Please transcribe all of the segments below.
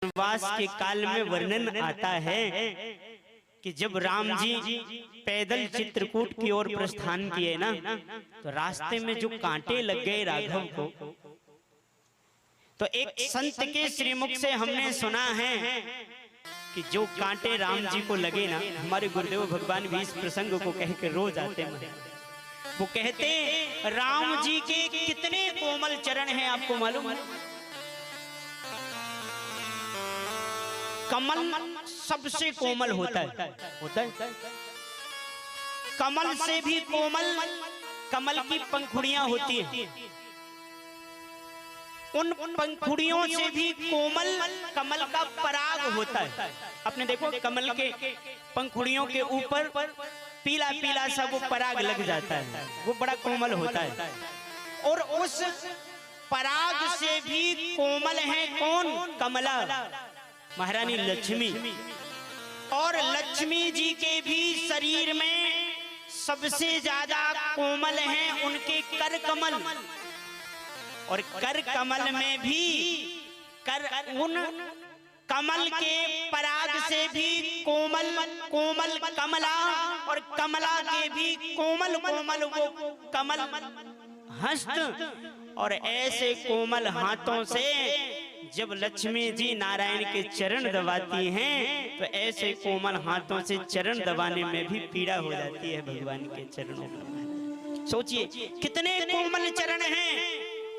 वनवास के काल में वर्णन आता है कि जब राम जी पैदल चित्रकूट की ओर प्रस्थान किए ना, तो रास्ते में जो कांटे लग गए राघव को, तो एक संत के श्रीमुख से हमने सुना है कि जो कांटे राम जी को लगे ना, हमारे गुरुदेव भगवान भी इस प्रसंग को कह के रोज आते हैं। वो कहते राम जी के कितने कोमल चरण हैं, आपको मालूम है? कमल सबसे कोमल होता है कमल से भी कोमल कमल की पंखुड़ियां होती हैं, उन पंखुड़ियों से भी कोमल कमल का पराग होता है। आपने देखो कमल के पंखुड़ियों के ऊपर पीला पीला सा वो पराग लग जाता है, वो बड़ा कोमल होता है। और उस पराग से भी कोमल है कौन? कमला, महारानी लक्ष्मी। और लक्ष्मी जी के भी शरीर में सबसे ज्यादा कोमल हैं उनके कर कमल, और कर कमल में भी उन कमल के पराग से भी कोमल कोमल कमला, और कमला के भी कोमल कोमल वो कमल हस्त। और ऐसे कोमल हाथों से जब लक्ष्मी जी नारायण के चरण दबाती हैं, तो ऐसे कोमल हाथों से चरण दबाने में भी पीड़ा हो जाती है भगवान के चरणों में। सोचिए कितने कोमल चरण हैं,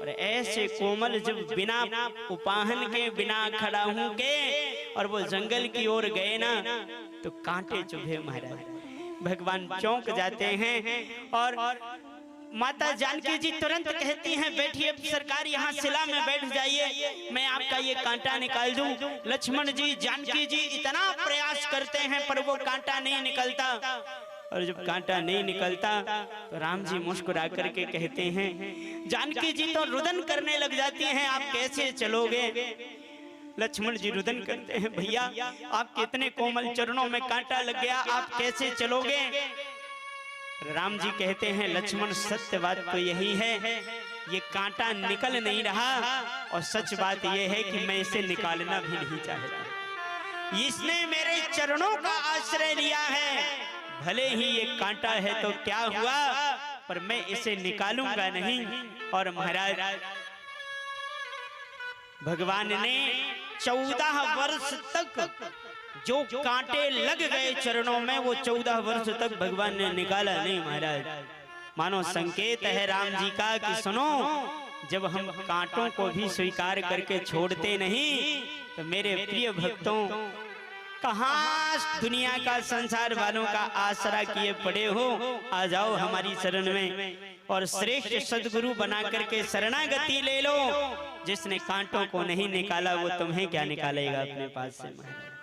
और ऐसे कोमल जब बिना उपाहन के, बिना खड़ाहू के, और वो जंगल की ओर गए ना, तो कांटे चुभे महाराज। भगवान चौंक जाते हैं, और माता जानकी जी तुरंत कहती हैं बैठिए सरकार, यहाँ शिला में बैठ जाइए, मैं आपका ये कांटा निकाल दूं। लक्ष्मण जी, जानकी जी इतना प्रयास करते हैं पर वो कांटा नहीं निकलता। और जब कांटा नहीं निकलता तो राम जी मुस्कुरा करके कहते हैं, जानकी जी तो रुदन करने लग जाती हैं, आप कैसे चलोगे? लक्ष्मण जी रुदन करते हैं, भैया आपके इतने कोमल चरणों में कांटा लग गया, आप कैसे चलोगे? राम जी कहते हैं, लक्ष्मण सत्य बात तो यही है, ये कांटा निकल नहीं रहा, और सच बात यह है कि मैं इसे निकालना भी नहीं चाहता। इसने मेरे चरणों का आश्रय लिया है, भले ही ये कांटा है तो क्या हुआ, पर मैं इसे निकालूंगा नहीं। और महाराज भगवान ने 14 वर्ष तक जो कांटे लग गए चरणों में, वो 14 वर्ष तक भगवान ने निकाला नहीं महाराज। मानो संकेत है राम जी का कि सुनो, जब हम कांटों को भी स्वीकार करके छोड़ते नहीं, तो मेरे प्रिय भक्तों कहाँ दुनिया का, संसार वालों का आसरा किए पड़े हो, आ जाओ हमारी शरण में, और श्रेष्ठ सदगुरु बना करके शरणागति ले लो। जिसने कांटों को नहीं निकाला वो तुम्हें क्या निकालेगा अपने पास से।